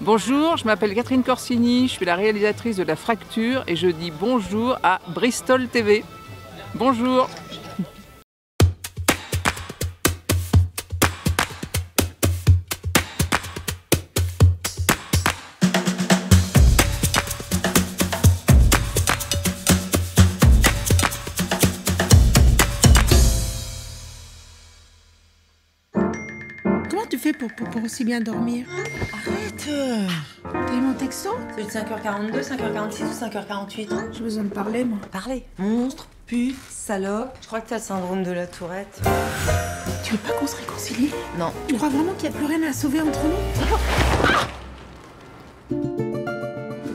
Bonjour, je m'appelle Catherine Corsini, je suis la réalisatrice de La Fracture et je dis bonjour à Bristol TV. Bonjour. Comment tu fais pour aussi bien dormir? Arrête! T'as eu mon texto? Celui de 5h42, 5h46 ou 5h48? J'ai besoin de parler, moi. Parlez. Monstre, pute, salope. Je crois que t'as le syndrome de la tourette. Tu veux pas qu'on se réconcilie? Non. Tu crois vraiment qu'il n'y a plus rien à sauver entre nous?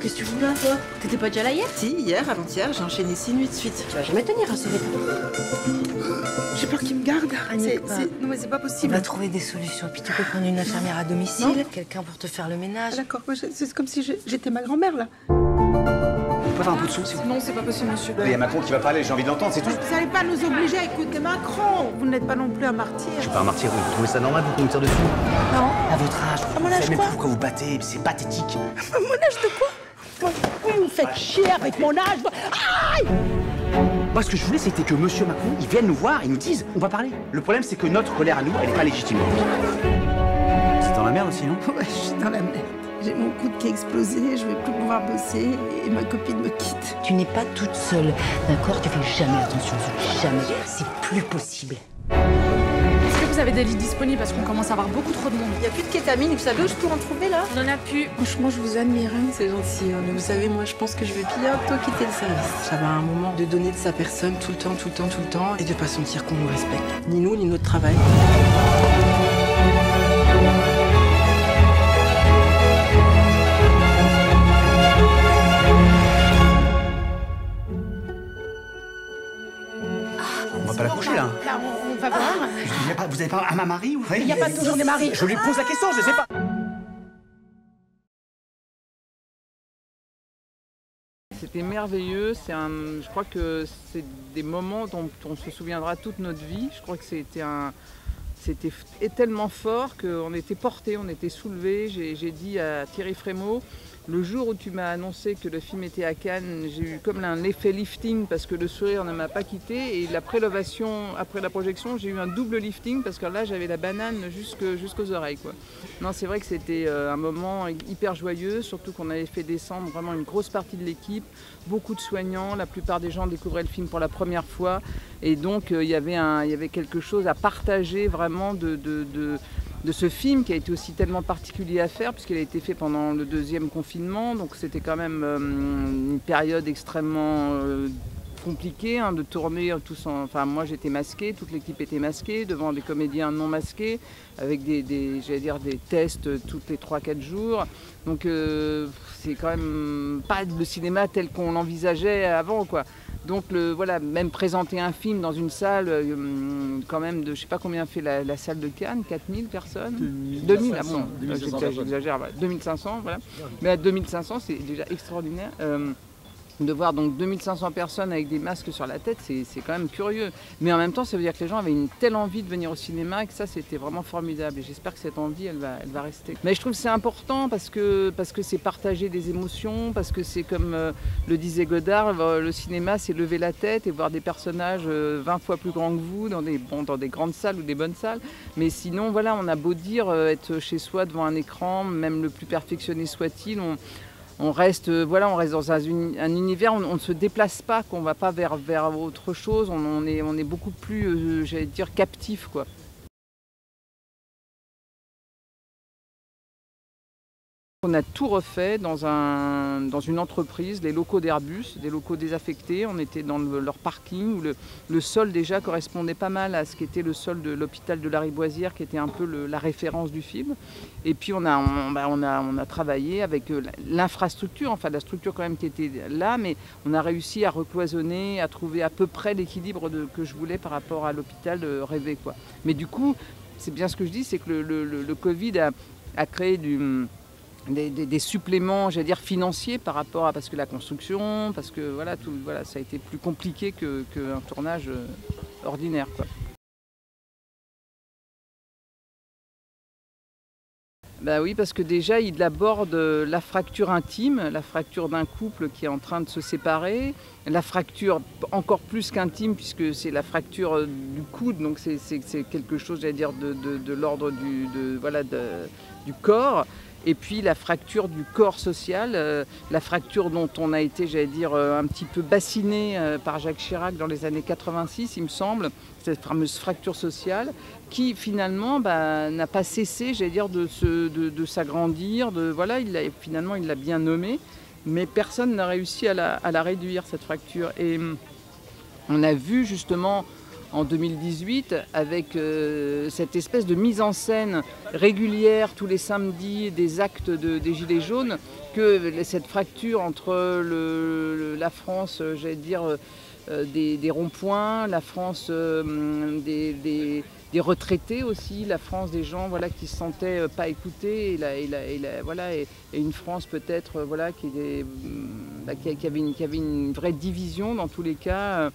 Qu'est-ce que tu fous là, toi? T'étais pas déjà là hier? Si, hier, avant-hier, j'ai enchaîné 6 nuits de suite. Tu vas jamais tenir à ce rythme. J'ai peur qu'il me garde. Non, mais c'est pas On possible. va trouver des solutions. Puis tu peux prendre une infirmière à domicile, quelqu'un pour te faire le ménage. Ah, d'accord, c'est comme si j'étais ma grand-mère, là. On peut avoir un peu de son, s'il vous plaît. Non, c'est pas possible, monsieur. Il y a Macron qui va parler, j'ai envie de l'entendre, c'est tout. Vous n'allez pas nous obliger à écouter Macron. Vous n'êtes pas non plus un martyr. Je suis pas un martyr, vous trouvez ça normal, vous, qu'on me tire dessus? Non. À votre âge, vous mon ne âge savez même quoi plus pourquoi vous battez, c'est pathétique. Mon âge de quoi? Vous me faites chier avec mon âge. Aïe! Moi, ce que je voulais, c'était que monsieur Macron, il vienne nous voir et nous dise, on va parler. Le problème, c'est que notre colère à nous, elle est pas légitime. C'est dans la merde aussi, non? Ouais, je suis dans la merde. J'ai mon coude qui a explosé, je vais plus pouvoir bosser et ma copine me quitte. Tu n'es pas toute seule, d'accord? Tu fais jamais attention aux autres, jamais. C'est plus possible. Est-ce que vous avez des lits disponibles parce qu'on commence à avoir beaucoup trop de monde? Il n'y a plus de kétamine, vous savez où je peux en trouver là? On en a plus. Franchement, je vous admire. Hein. C'est gentil, hein, mais vous savez, moi je pense que je vais bientôt quitter le service. J'avais un moment de donner de sa personne tout le temps, et de pas sentir qu'on nous respecte. Ni nous, ni notre travail. On va pas la coucher, là. Là, on va voir. Vous avez pas un mari ou... Il n'y a pas toujours des maris. Je lui pose la question, je sais pas. C'était merveilleux, je crois que c'est des moments dont on se souviendra toute notre vie. Je crois que c'était tellement fort qu'on était portés, on était soulevés. J'ai dit à Thierry Frémaux, le jour où tu m'as annoncé que le film était à Cannes, j'ai eu comme un effet lifting parce que le sourire ne m'a pas quitté. Et après la projection, j'ai eu un double lifting parce que là j'avais la banane jusqu'aux oreilles, quoi. Non, c'est vrai que c'était un moment hyper joyeux, surtout qu'on avait fait descendre vraiment une grosse partie de l'équipe, beaucoup de soignants, la plupart des gens découvraient le film pour la première fois. Et donc il y avait quelque chose à partager vraiment de ce film qui a été aussi tellement particulier à faire puisqu'il a été fait pendant le deuxième confinement, donc c'était quand même une période extrêmement compliquée de tourner tous enfin moi j'étais masquée, toute l'équipe était masquée devant des comédiens non masqués avec j'allais dire des tests toutes les 3-4 jours, donc c'est quand même pas le cinéma tel qu'on l'envisageait avant, quoi. Donc voilà, même présenter un film dans une salle, quand même de, je sais pas combien fait la salle de Cannes, 4000 personnes 2000, ah bon, j'exagère, 2500, voilà. Mais à 2500, c'est déjà extraordinaire. De voir donc 2500 personnes avec des masques sur la tête, c'est quand même curieux. Mais en même temps, ça veut dire que les gens avaient une telle envie de venir au cinéma et que ça, c'était vraiment formidable. Et j'espère que cette envie, elle va rester. Mais je trouve que c'est important parce que c'est partager des émotions, parce que c'est comme le disait Godard, le cinéma, c'est lever la tête et voir des personnages 20 fois plus grands que vous dans des grandes salles ou des bonnes salles. Mais sinon, voilà, on a beau dire être chez soi devant un écran, même le plus perfectionné soit-il, on reste dans un univers, on ne se déplace pas, qu'on ne va pas vers autre chose, on est beaucoup plus, j'allais dire, captif, quoi. On a tout refait dans une entreprise, les locaux d'Airbus, des locaux désaffectés. On était dans leur parking où le sol déjà correspondait pas mal à ce qu'était le sol de l'hôpital de Lariboisière, qui était un peu la référence du film. Et puis on a travaillé avec l'infrastructure, enfin la structure quand même qui était là, mais on a réussi à recloisonner, à trouver à peu près l'équilibre que je voulais par rapport à l'hôpital rêvé, quoi. Mais du coup, c'est bien ce que je dis, c'est que le Covid a créé des suppléments, j'allais dire, financiers par rapport à parce que la construction, parce que voilà, ça a été plus compliqué qu'un tournage ordinaire, quoi. Bah oui, parce que déjà, il aborde la fracture intime, la fracture d'un couple qui est en train de se séparer, la fracture encore plus qu'intime, puisque c'est la fracture du coude, donc c'est quelque chose, j'allais dire, de l'ordre du corps. Et puis la fracture du corps social, la fracture dont on a été, j'allais dire, un petit peu bassiné par Jacques Chirac dans les années 86, il me semble, cette fameuse fracture sociale, qui finalement n'a pas cessé, j'allais dire, de s'agrandir. Voilà, finalement, il l'a bien nommé, mais personne n'a réussi à la réduire, cette fracture. Et on a vu justement en 2018, avec cette espèce de mise en scène régulière tous les samedis des actes des Gilets jaunes, que cette fracture entre la France, j'allais dire, des ronds-points, la France des retraités aussi, la France des gens qui ne se sentaient pas écoutés, et une France peut-être qui avait une vraie division dans tous les cas.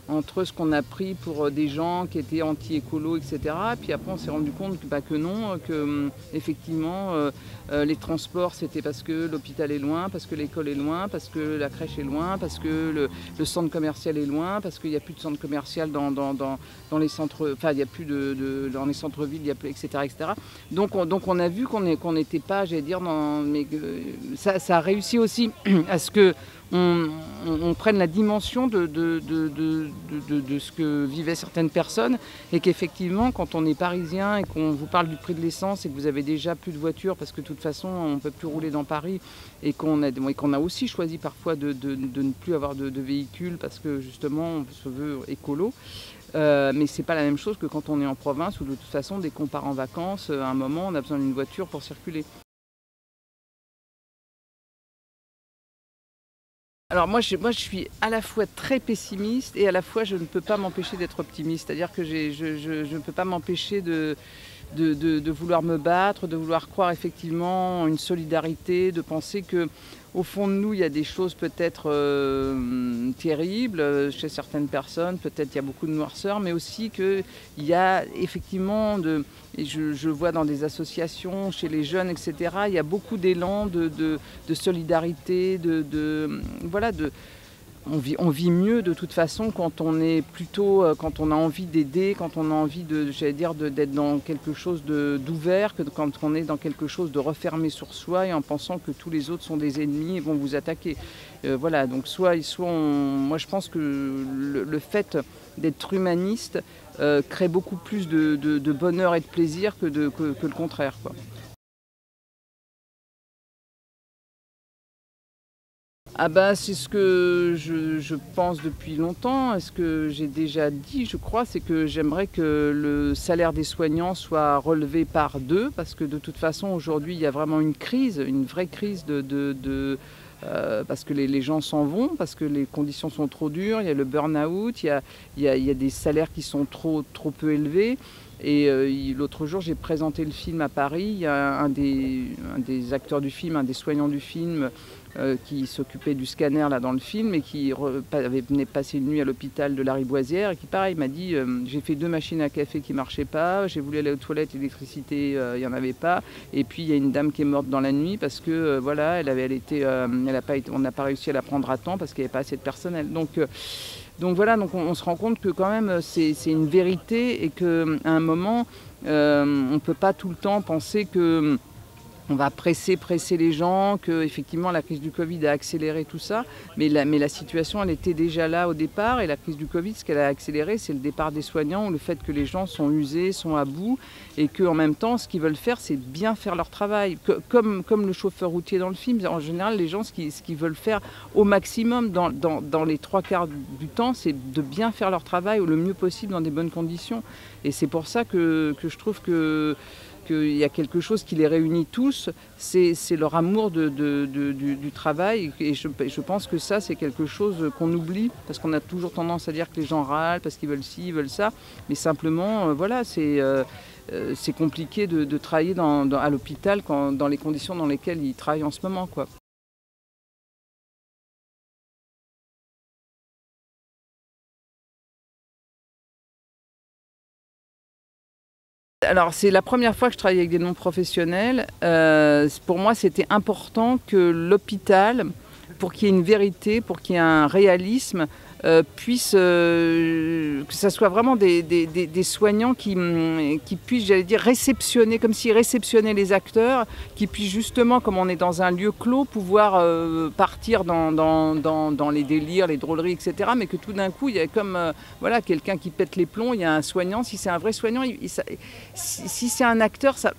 Entre ce qu'on a pris pour des gens qui étaient anti-écolo, etc. Puis après, on s'est rendu compte que non, que effectivement, les transports, c'était parce que l'hôpital est loin, parce que l'école est loin, parce que la crèche est loin, parce que le centre commercial est loin, parce qu'il n'y a plus de centre commercial dans les centres, enfin, il n'y a plus dans les centres-villes, il y a plus, etc., etc. Donc on a vu qu'on n'était pas, j'allais dire, mais ça a réussi aussi à ce que on prenne la dimension de ce que vivaient certaines personnes, et qu'effectivement, quand on est parisien et qu'on vous parle du prix de l'essence et que vous avez déjà plus de voitures parce que de toute façon on ne peut plus rouler dans Paris, et qu'on a aussi choisi parfois de ne plus avoir de véhicule parce que justement on se veut écolo. Mais c'est pas la même chose que quand on est en province, où de toute façon, dès qu'on part en vacances, à un moment on a besoin d'une voiture pour circuler. Alors moi je suis à la fois très pessimiste et à la fois je ne peux pas m'empêcher d'être optimiste. C'est-à-dire que je ne peux pas m'empêcher de vouloir me battre, de vouloir croire effectivement en une solidarité, de penser que au fond de nous, il y a des choses peut-être terribles chez certaines personnes, peut-être il y a beaucoup de noirceur, mais aussi qu'il y a effectivement, et je vois dans des associations, chez les jeunes, etc., il y a beaucoup d'élan de solidarité, on vit mieux de toute façon quand on est plutôt, quand on a envie d'aider, quand on a envie d'être dans quelque chose d'ouvert, que quand on est dans quelque chose de refermé sur soi et en pensant que tous les autres sont des ennemis et vont vous attaquer. Donc moi je pense que le fait d'être humaniste crée beaucoup plus de bonheur et de plaisir que le contraire, quoi. Ah bah c'est ce que je pense depuis longtemps, et ce que j'ai déjà dit, je crois, c'est que j'aimerais que le salaire des soignants soit relevé par 2, parce que de toute façon aujourd'hui il y a vraiment une vraie crise parce que les gens s'en vont, parce que les conditions sont trop dures, il y a le burn-out, il y a des salaires qui sont trop peu élevés. Et l'autre jour, j'ai présenté le film à Paris. Il y a un des acteurs du film, un des soignants du film, qui s'occupait du scanner là dans le film et qui venait passer une nuit à l'hôpital de la Riboisière, et qui, pareil, m'a dit j'ai fait 2 machines à café qui ne marchaient pas, j'ai voulu aller aux toilettes, l'électricité, il n'y en avait pas. Et puis il y a une dame qui est morte dans la nuit parce que on n'a pas réussi à la prendre à temps parce qu'il n'y avait pas assez de personnel. Donc voilà, on se rend compte que quand même c'est une vérité, et qu'à un moment on ne peut pas tout le temps penser que on va presser les gens, que effectivement la crise du Covid a accéléré tout ça, mais la situation elle était déjà là au départ, et la crise du Covid, ce qu'elle a accéléré, c'est le départ des soignants, ou le fait que les gens sont usés, sont à bout, et qu'en même temps ce qu'ils veulent faire, c'est bien faire leur travail, comme le chauffeur routier dans le film. En général, les gens ce qu'ils veulent faire au maximum dans les 3/4 du temps, c'est de bien faire leur travail le mieux possible dans des bonnes conditions. Et c'est pour ça que je trouve qu'il y a quelque chose qui les réunit tous, c'est leur amour du travail, et je pense que ça c'est quelque chose qu'on oublie, parce qu'on a toujours tendance à dire que les gens râlent parce qu'ils veulent ci, ils veulent ça, mais simplement c'est compliqué de travailler à l'hôpital dans les conditions dans lesquelles ils travaillent en ce moment, quoi. Alors c'est la première fois que je travaille avec des non-professionnels. Pour moi, c'était important que l'hôpital, pour qu'il y ait une vérité, pour qu'il y ait un réalisme, puisse, que ça soit vraiment des soignants qui puissent, j'allais dire, réceptionner, comme s'ils réceptionnaient les acteurs, qui puissent justement, comme on est dans un lieu clos, pouvoir partir dans les délires, les drôleries, etc. Mais que tout d'un coup, il y a comme voilà, quelqu'un qui pète les plombs, il y a un soignant, si c'est un vrai soignant, si c'est un acteur, ça...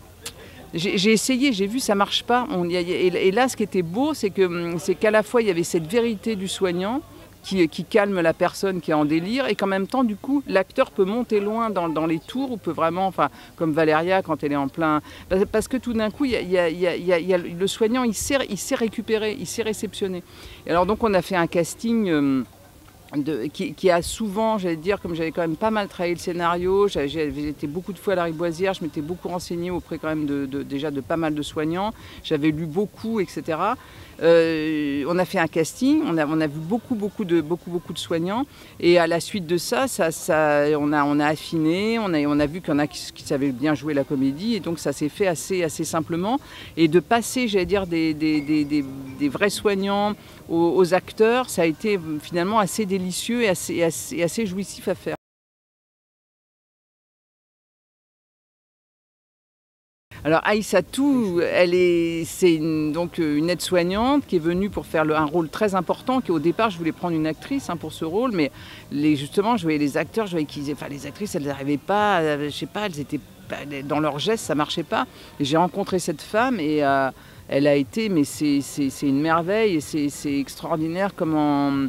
J'ai essayé, j'ai vu, ça marche pas. Et là, ce qui était beau, c'est qu'à la fois, il y avait cette vérité du soignant, qui calme la personne qui est en délire, et qu'en même temps, du coup, l'acteur peut monter loin dans les tours, ou peut vraiment, enfin, comme Valéria quand elle est en plein... Parce que tout d'un coup, le soignant, il sait récupérer, il sait réceptionner. Et alors donc, on a fait un casting... qui a souvent, j'allais dire, comme j'avais quand même pas mal travaillé le scénario, j'avais été beaucoup de fois à la Riboisière, je m'étais beaucoup renseignée auprès quand même déjà de pas mal de soignants, j'avais lu beaucoup, etc. On a fait un casting, on a vu beaucoup de soignants, et à la suite de ça, on a affiné, on a vu qu'il y en a qui savaient bien jouer la comédie, et donc ça s'est fait assez simplement. Et de passer, j'allais dire, des vrais soignants aux acteurs, ça a été finalement assez délicieux et assez jouissif à faire. Alors Aïssatou, c'est donc une aide-soignante qui est venue pour faire un rôle très important, qui au départ je voulais prendre une actrice pour ce rôle, mais justement je voyais les acteurs, je voyais les actrices elles n'arrivaient pas, je sais pas, elles étaient dans leurs gestes, ça marchait pas. Et j'ai rencontré cette femme et elle a été, mais c'est une merveille et c'est extraordinaire comment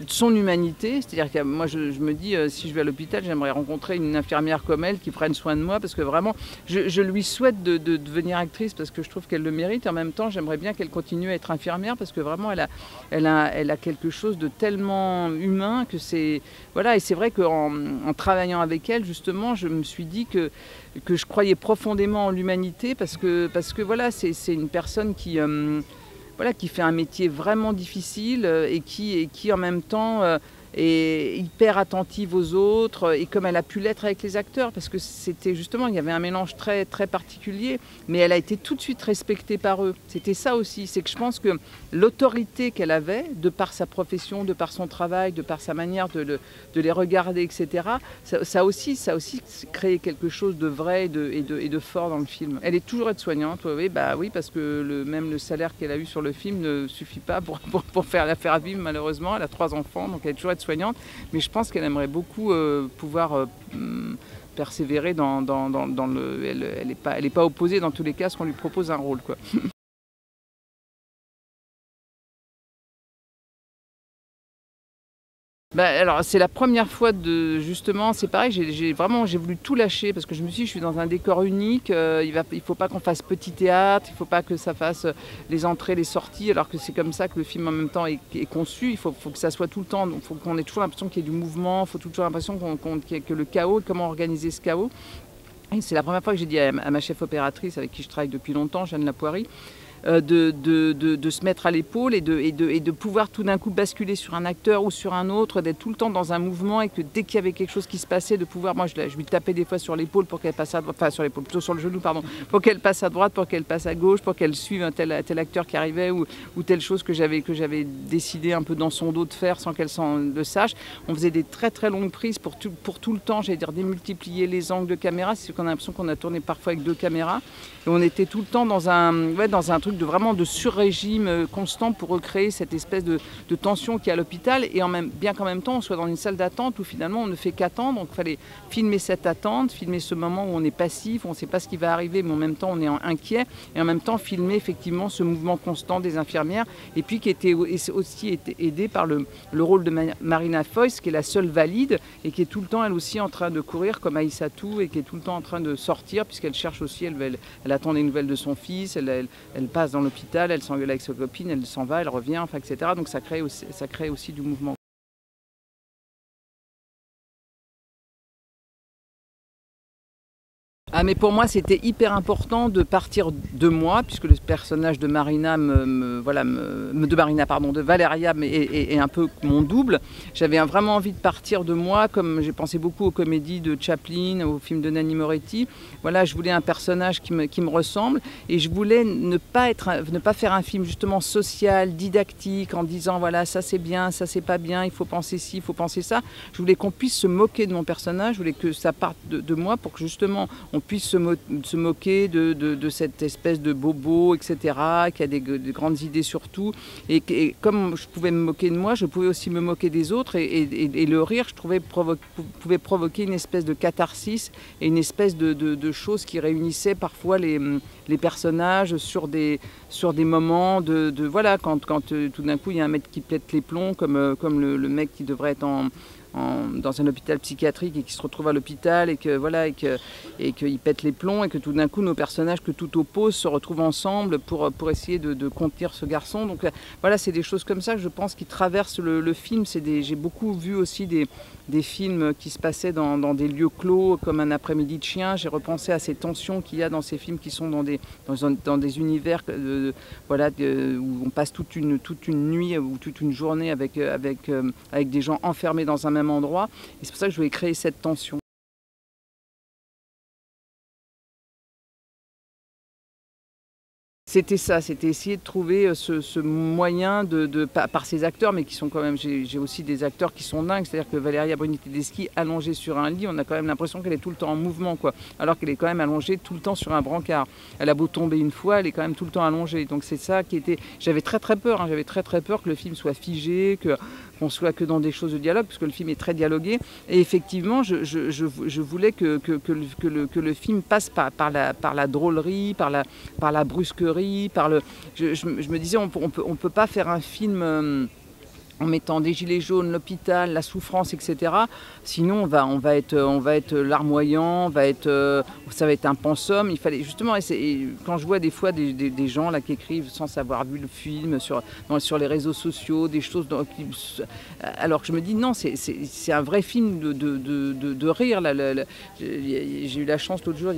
son humanité, c'est-à-dire que moi je me dis si je vais à l'hôpital, j'aimerais rencontrer une infirmière comme elle qui prenne soin de moi, parce que vraiment je lui souhaite de devenir actrice parce que je trouve qu'elle le mérite, et en même temps j'aimerais bien qu'elle continue à être infirmière parce que vraiment elle a quelque chose de tellement humain que c'est... Voilà, et c'est vrai qu'en travaillant avec elle justement, je me suis dit que je croyais profondément en l'humanité parce que voilà, c'est une personne qui fait un métier vraiment difficile et qui en même temps est hyper attentive aux autres, et comme elle a pu l'être avec les acteurs, parce que c'était justement, il y avait un mélange très, très particulier, mais elle a été tout de suite respectée par eux. C'était ça aussi, c'est que je pense que l'autorité qu'elle avait, de par sa profession, de par son travail, de par sa manière de les regarder, etc., ça a aussi créé quelque chose de vrai et de fort dans le film. Elle est toujours aide-soignante, oui, parce que même le salaire qu'elle a eu sur le film ne suffit pas pour la faire vivre, malheureusement. Elle a 3 enfants, donc elle est toujours aide-soignante, mais je pense qu'elle aimerait beaucoup pouvoir persévérer dans le... Elle n'est pas opposée dans tous les cas à ce qu'on lui propose un rôle, quoi. Alors c'est la première fois justement, c'est pareil, j'ai voulu tout lâcher parce que je me suis dit, je suis dans un décor unique, il faut pas qu'on fasse petit théâtre, il faut pas que ça fasse les entrées, les sorties, alors que c'est comme ça que le film en même temps est conçu, il faut que ça soit tout le temps, il faut qu'on ait toujours l'impression qu'il y ait du mouvement, il faut toujours l'impression que le chaos, comment organiser ce chaos. Et c'est la première fois que j'ai dit à ma chef opératrice avec qui je travaille depuis longtemps, Jeanne Lapoirie, de se mettre à l'épaule et de pouvoir tout d'un coup basculer sur un acteur ou sur un autre, d'être tout le temps dans un mouvement, et que dès qu'il y avait quelque chose qui se passait, de pouvoir, moi je lui tapais des fois sur l'épaule pour qu'elle passe à droite, enfin sur l'épaule, plutôt sur le genou, pardon, pour qu'elle passe à droite, pour qu'elle passe à gauche, pour qu'elle suive un tel acteur qui arrivait, ou telle chose que j'avais décidé un peu dans son dos de faire sans qu'elle le sache. On faisait des très très longues prises pour tout le temps, j'allais dire démultiplier les angles de caméra, c'est qu'on a l'impression qu'on a tourné parfois avec 2 caméras, et on était tout le temps dans un truc vraiment de sur-régime constant pour recréer cette espèce de tension qu'il y a à l'hôpital, et bien qu'en même temps on soit dans une salle d'attente où finalement on ne fait qu'attendre, donc il fallait filmer cette attente, filmer ce moment où on est passif, où on ne sait pas ce qui va arriver, mais en même temps on est inquiet, et en même temps filmer effectivement ce mouvement constant des infirmières, et puis qui était aussi aidé par le rôle de Marina Foïs, qui est la seule valide, et qui est tout le temps elle aussi en train de courir comme Aïssatou, et qui est tout le temps en train de sortir, puisqu'elle cherche aussi, elle attend des nouvelles de son fils, elle passe dans l'hôpital, elle s'engueule avec sa copine, elle s'en va, elle revient, enfin, etc. Donc ça crée aussi du mouvement. mais pour moi, c'était hyper important de partir de moi, puisque le personnage de Marina, de Valeria est un peu mon double. J'avais vraiment envie de partir de moi, comme j'ai pensé beaucoup aux comédies de Chaplin, aux films de Nanni Moretti. Voilà, je voulais un personnage qui me ressemble, et je voulais ne pas faire un film justement social, didactique, en disant voilà, ça c'est bien, ça c'est pas bien, il faut penser ci, il faut penser ça. Je voulais qu'on puisse se moquer de mon personnage, je voulais que ça parte de moi pour que justement on puisse se moquer de cette espèce de bobo, etc., qui a des grandes idées sur tout. Et comme je pouvais me moquer de moi, je pouvais aussi me moquer des autres. Et le rire, je trouvais, pouvait provoquer une espèce de catharsis et une espèce de chose qui réunissait parfois les personnages sur des moments voilà, quand tout d'un coup il y a un mec qui pète les plombs, comme le mec qui devrait être dans un hôpital psychiatrique et qui se retrouve à l'hôpital et qu'il pète les plombs, et que tout d'un coup nos personnages que tout oppose se retrouvent ensemble pour essayer de contenir ce garçon. Donc voilà, c'est des choses comme ça que je pense qui traversent le film. J'ai beaucoup vu aussi des films qui se passaient dans des lieux clos comme Un après-midi de chien. J'ai repensé à ces tensions qu'il y a dans ces films qui sont dans des univers où on passe toute une nuit ou toute une journée avec des gens enfermés dans un même endroit. Et c'est pour ça que je voulais créer cette tension. C'était ça, c'était essayer de trouver ce moyen par ces acteurs, mais qui sont quand même, j'ai aussi des acteurs qui sont dingues, c'est-à-dire que Valeria Bruni Tedeschi, allongée sur un lit, on a quand même l'impression qu'elle est tout le temps en mouvement, quoi, alors qu'elle est quand même allongée tout le temps sur un brancard. Elle a beau tomber une fois, elle est quand même tout le temps allongée. Donc c'est ça qui était... J'avais très peur, hein, j'avais très peur que le film soit figé, qu'on soit que dans des choses de dialogue, parce que le film est très dialogué. Et effectivement, je voulais que le film passe par la drôlerie, par la brusquerie, je me disais, on peut pas faire un film en mettant des gilets jaunes, l'hôpital, la souffrance, etc. Sinon, on va être larmoyant, ça va être un pensum. Il fallait justement, quand je vois des fois des gens là qui écrivent sans savoir vu le film sur les réseaux sociaux, des choses, alors que je me dis non, c'est un vrai film de rire. J'ai eu la chance l'autre jour,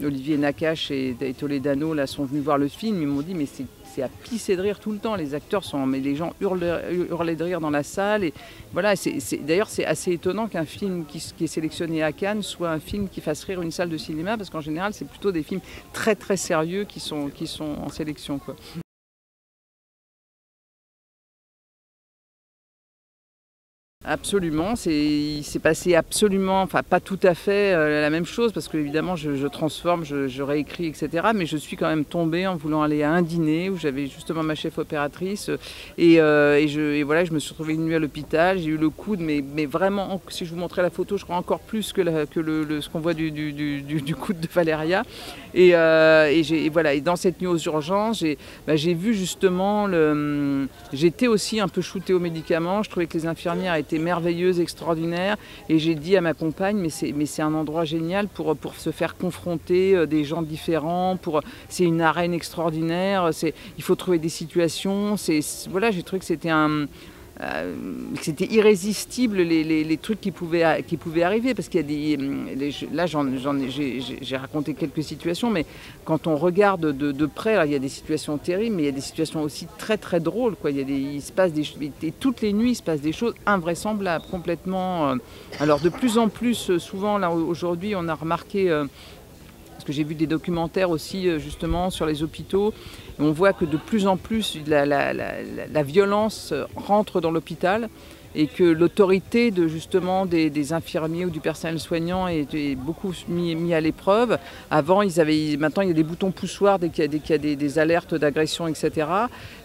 Olivier Nakache et Toledano là sont venus voir le film. Ils m'ont dit mais c'est à pisser de rire tout le temps. Les acteurs mais les gens hurlaient de rire dans la salle. Et voilà, d'ailleurs, c'est assez étonnant qu'un film qui est sélectionné à Cannes soit un film qui fasse rire une salle de cinéma, parce qu'en général, c'est plutôt des films très sérieux qui sont en sélection, quoi. Absolument, il s'est passé absolument, enfin pas tout à fait la même chose, parce que évidemment je transforme, je réécris, etc. Mais je suis quand même tombée en voulant aller à un dîner où j'avais justement ma chef opératrice et voilà, je me suis retrouvée une nuit à l'hôpital, j'ai eu le coude, mais vraiment, si je vous montrais la photo, je crois encore plus que ce qu'on voit du coude de Valeria. Et voilà, et dans cette nuit aux urgences, j'ai vu justement j'étais aussi un peu shootée aux médicaments. Je trouvais que les infirmières étaient merveilleuses, extraordinaires, et j'ai dit à ma compagne mais c'est un endroit génial pour se faire confronter des gens différents. C'est une arène extraordinaire. Il faut trouver des situations. Voilà, j'ai trouvé que c'était irrésistible les trucs qui pouvaient arriver, parce qu'il y a là j'ai raconté quelques situations, mais quand on regarde de près, alors, il y a des situations terribles, mais il y a des situations aussi très drôles, quoi. Il se passe et toutes les nuits il se passe des choses invraisemblables, complètement. Alors de plus en plus souvent là aujourd'hui on a remarqué, parce que j'ai vu des documentaires aussi justement sur les hôpitaux, et on voit que de plus en plus la violence rentre dans l'hôpital, et que l'autorité justement des infirmiers ou du personnel soignant est beaucoup mis à l'épreuve. Avant, maintenant il y a des boutons poussoirs dès qu'il y a des alertes d'agression, etc.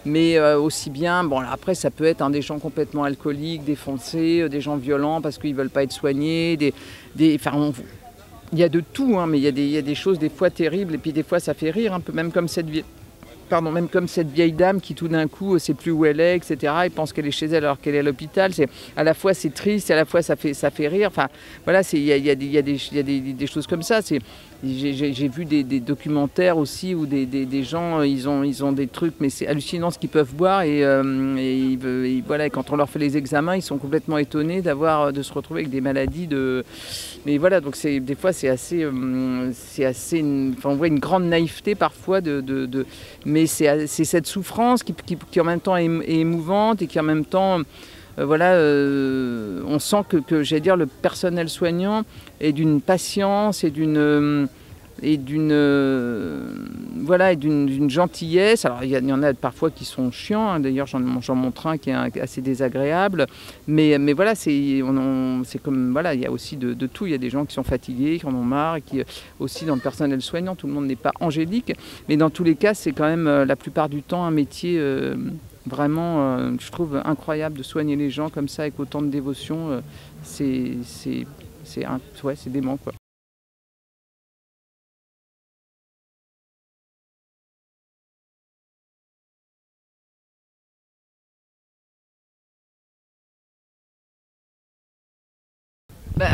Mais aussi bien, bon après ça peut être des gens complètement alcooliques, défoncés, des gens violents parce qu'ils ne veulent pas être soignés, il y a de tout, hein, mais il y a des choses des fois terribles, et puis des fois ça fait rire un peu, même comme cette vieille dame qui tout d'un coup ne sait plus où elle est, etc. et pense qu'elle est chez elle alors qu'elle est à l'hôpital. À la fois c'est triste, et à la fois ça fait rire. Enfin voilà, il y a des choses comme ça. j'ai vu des documentaires aussi où des gens, ils ont des trucs, mais c'est hallucinant ce qu'ils peuvent boire et voilà, quand on leur fait les examens, ils sont complètement étonnés de se retrouver avec des maladies mais voilà, donc des fois c'est assez, enfin, on voit une grande naïveté parfois mais c'est cette souffrance qui en même temps est émouvante et qui en même temps voilà, on sent que j'allais dire le personnel soignant est d'une patience et d'une gentillesse. Alors il y en a parfois qui sont chiants, hein. D'ailleurs j'en montre un qui est assez désagréable, mais voilà, c'est comme, voilà, il y a aussi de tout. Il y a des gens qui sont fatigués, qui en ont marre, et qui aussi dans le personnel soignant, tout le monde n'est pas angélique, mais dans tous les cas c'est quand même la plupart du temps un métier vraiment, je trouve incroyable de soigner les gens comme ça avec autant de dévotion. C'est dément, quoi.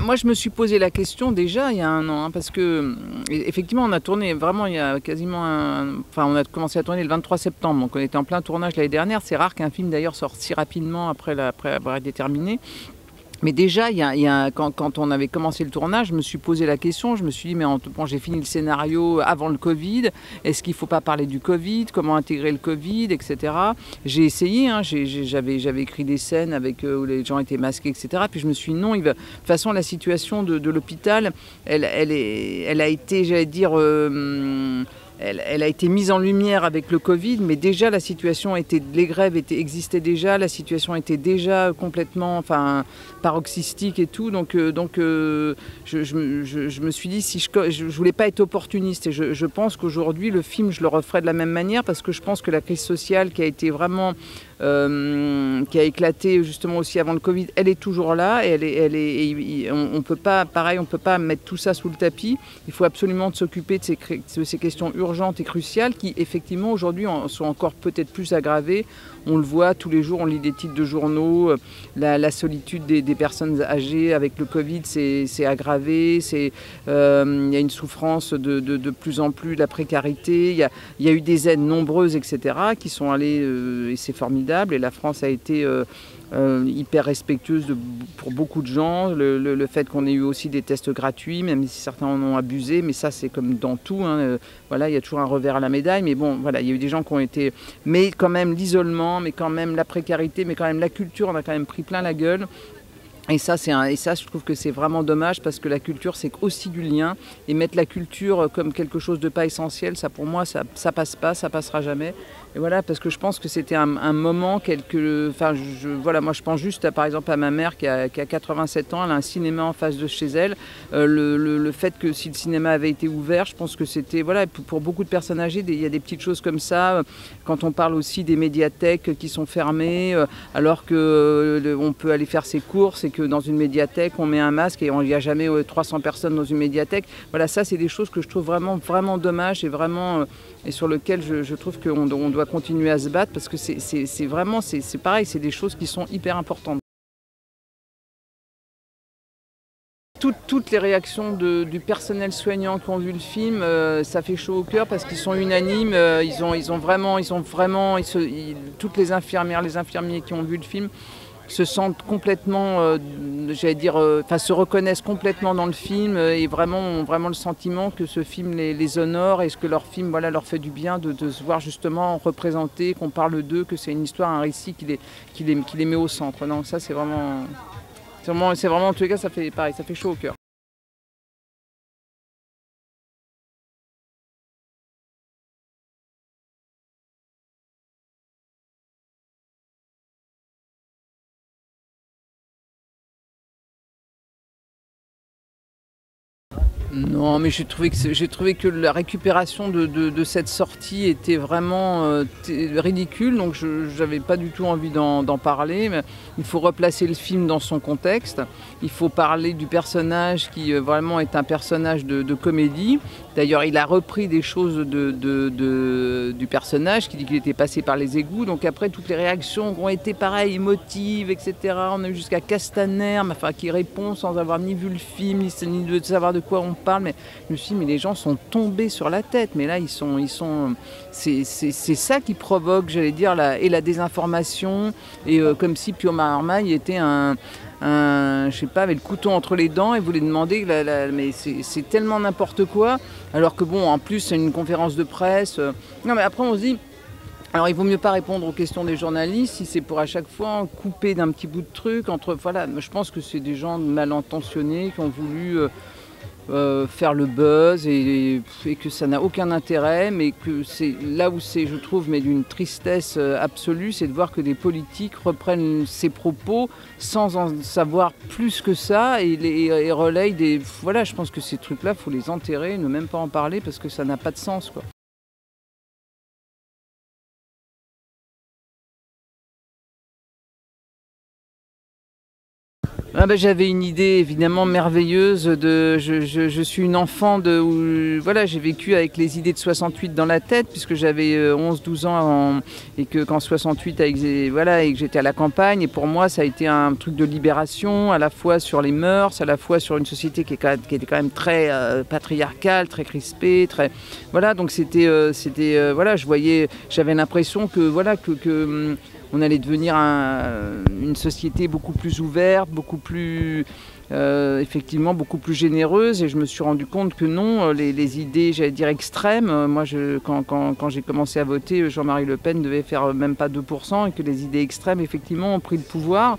Moi, je me suis posé la question déjà il y a un an, hein, parce que effectivement, on a tourné vraiment il y a quasiment on a commencé à tourner le 23 septembre, donc on était en plein tournage l'année dernière. C'est rare qu'un film d'ailleurs sorte si rapidement après avoir été terminé. Mais déjà, quand on avait commencé le tournage, je me suis posé la question, je me suis dit, mais j'ai fini le scénario avant le Covid, est-ce qu'il ne faut pas parler du Covid, comment intégrer le Covid, etc. J'ai essayé, hein, j'avais écrit des scènes où les gens étaient masqués, etc. Puis je me suis dit, non, de toute façon, la situation de l'hôpital, elle a été, j'allais dire... Elle a été mise en lumière avec le Covid, mais déjà la situation les grèves existaient déjà, la situation était déjà complètement, paroxystique et tout. Donc je me suis dit, si je voulais pas être opportuniste, et je pense qu'aujourd'hui le film je le referais de la même manière, parce que je pense que la crise sociale qui a été vraiment qui a éclaté justement aussi avant le Covid, elle est toujours là, et on peut pas mettre tout ça sous le tapis. Il faut absolument s'occuper de ces questions urgentes et cruciales qui effectivement aujourd'hui sont encore peut-être plus aggravées. On le voit tous les jours, on lit des titres de journaux, la solitude des personnes âgées avec le Covid c'est aggravé, il y a une souffrance de plus en plus, de la précarité, il y a eu des aides nombreuses, etc., qui sont allées, et c'est formidable, et la France a été hyper respectueuse pour beaucoup de gens. Le fait qu'on ait eu aussi des tests gratuits, même si certains en ont abusé, mais ça c'est comme dans tout, hein, voilà, il y a toujours un revers à la médaille, mais bon, voilà, il y a eu des gens qui ont été... Mais quand même l'isolement, mais quand même la précarité, mais quand même la culture, on a quand même pris plein la gueule. Et ça, je trouve que c'est vraiment dommage, parce que la culture, c'est aussi du lien. Et mettre la culture comme quelque chose de pas essentiel, ça pour moi, ça passe pas, ça passera jamais. Et voilà, parce que je pense que c'était un moment, voilà, moi je pense juste par exemple à ma mère qui a 87 ans, elle a un cinéma en face de chez elle. Le fait que si le cinéma avait été ouvert, je pense que c'était, voilà, pour beaucoup de personnes âgées, il y a des petites choses comme ça. Quand on parle aussi des médiathèques qui sont fermées, alors qu'on peut aller faire ses courses, et que dans une médiathèque, on met un masque et il n'y a jamais 300 personnes dans une médiathèque. Voilà, ça c'est des choses que je trouve vraiment, vraiment dommages, et vraiment, et sur lesquelles je trouve qu'on doit continuer à se battre, parce que c'est vraiment, c'est pareil, c'est des choses qui sont hyper importantes. Toutes les réactions du personnel soignant qui ont vu le film, ça fait chaud au cœur, parce qu'ils sont unanimes, toutes les infirmières, les infirmiers qui ont vu le film se sentent complètement, se reconnaissent complètement dans le film, et vraiment ont vraiment le sentiment que ce film les honore, et que leur film, voilà, leur fait du bien de se voir justement représenté, qu'on parle d'eux, que c'est une histoire, un récit qui les met au centre. Donc ça c'est vraiment en tous les cas, ça fait pareil, ça fait chaud au cœur. Non, mais j'ai trouvé que la récupération de cette sortie était vraiment ridicule, donc je n'avais pas du tout envie d'en parler. Mais il faut replacer le film dans son contexte. Il faut parler du personnage qui vraiment est un personnage de comédie. D'ailleurs, il a repris des choses du personnage, qui dit qu'il était passé par les égouts. Donc après, toutes les réactions ont été pareilles, émotives, etc. On a eu jusqu'à Castaner, qui répond sans avoir ni vu le film, ni de savoir de quoi on parle, mais je me suis dit, mais les gens sont tombés sur la tête. Mais là, c'est ça qui provoque, j'allais dire, la désinformation. Et comme si Pio Marmaille était je sais pas, avait le couteau entre les dents et voulait demander, mais c'est tellement n'importe quoi. Alors que bon, en plus, c'est une conférence de presse. Non, mais après, on se dit, alors il vaut mieux pas répondre aux questions des journalistes si c'est pour à chaque fois couper d'un petit bout de truc. Voilà, je pense que c'est des gens mal intentionnés qui ont voulu faire le buzz et que ça n'a aucun intérêt, mais que c'est là où c'est, je trouve, mais d'une tristesse absolue, c'est de voir que des politiques reprennent ces propos sans en savoir plus que ça et relayent des... Voilà, je pense que ces trucs-là, il faut les enterrer, ne même pas en parler parce que ça n'a pas de sens, quoi. J'avais une idée évidemment merveilleuse je suis une enfant voilà, j'ai vécu avec les idées de 68 dans la tête puisque j'avais 11-12 ans et qu'en 68 voilà, et que j'étais à la campagne et pour moi ça a été un truc de libération à la fois sur les mœurs, à la fois sur une société qui était quand même très patriarcale, très crispée, très voilà, donc c'était voilà, j'avais l'impression que voilà que on allait devenir une société beaucoup plus ouverte, beaucoup plus, effectivement, beaucoup plus généreuse. Et je me suis rendu compte que non, les idées, j'allais dire extrêmes. Moi, quand j'ai commencé à voter, Jean-Marie Le Pen devait faire même pas 2%, et que les idées extrêmes, effectivement, ont pris le pouvoir.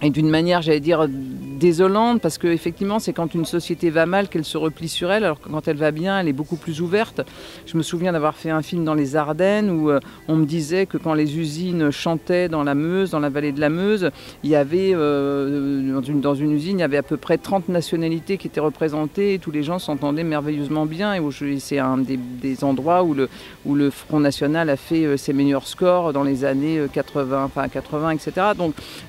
Et d'une manière, j'allais dire, désolante, parce que effectivement, c'est quand une société va mal qu'elle se replie sur elle, alors que quand elle va bien, elle est beaucoup plus ouverte. Je me souviens d'avoir fait un film dans les Ardennes où on me disait que quand les usines chantaient dans la Meuse, dans la vallée de la Meuse, il y avait, dans une usine, il y avait à peu près 30 nationalités qui étaient représentées et tous les gens s'entendaient merveilleusement bien. Et c'est un des endroits où le Front National a fait ses meilleurs scores dans les années 80, etc.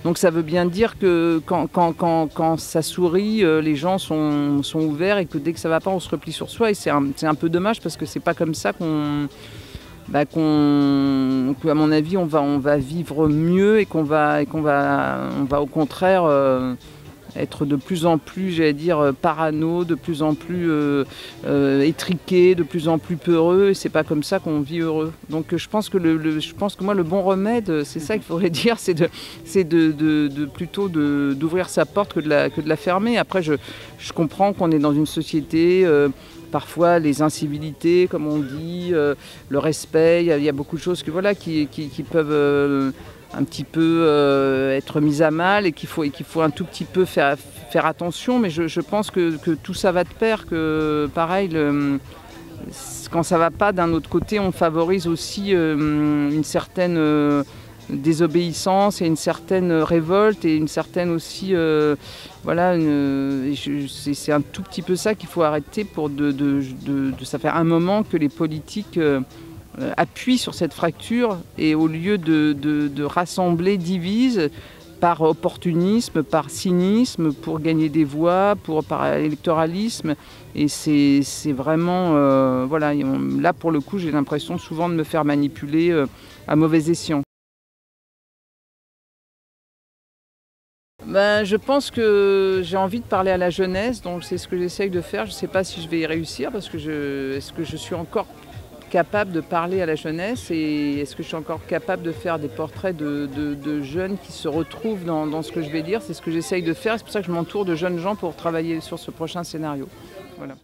Donc ça veut bien dire que quand ça sourit, les gens sont ouverts et que dès que ça va pas, on se replie sur soi. Et c'est un peu dommage parce que c'est pas comme ça qu'à mon avis, on va vivre mieux et qu'on va au contraire être de plus en plus, j'allais dire, parano, de plus en plus étriqué, de plus en plus peureux, et c'est pas comme ça qu'on vit heureux. Donc je pense que moi le bon remède, c'est ça qu'il faudrait dire, c'est plutôt d'ouvrir sa porte que de la fermer. Après je comprends qu'on est dans une société, parfois les incivilités, comme on dit, le respect, il y a beaucoup de choses qui peuvent un petit peu être mise à mal et qu'il faut un tout petit peu faire attention, mais je pense que tout ça va de pair, que pareil, quand ça va pas, d'un autre côté, on favorise aussi une certaine désobéissance et une certaine révolte et une certaine aussi, voilà, c'est un tout petit peu ça qu'il faut arrêter ça fait un moment que les politiques appuie sur cette fracture et au lieu de rassembler, divise par opportunisme, par cynisme, pour gagner des voix, par électoralisme. Et c'est vraiment... voilà, là pour le coup j'ai l'impression souvent de me faire manipuler à mauvais escient. Je pense que j'ai envie de parler à la jeunesse, donc c'est ce que j'essaye de faire. Je ne sais pas si je vais y réussir parce que est-ce que je suis encore capable de parler à la jeunesse et est-ce que je suis encore capable de faire des portraits de jeunes qui se retrouvent dans ce que je vais dire. C'est ce que j'essaye de faire, c'est pour ça que je m'entoure de jeunes gens pour travailler sur ce prochain scénario. Voilà.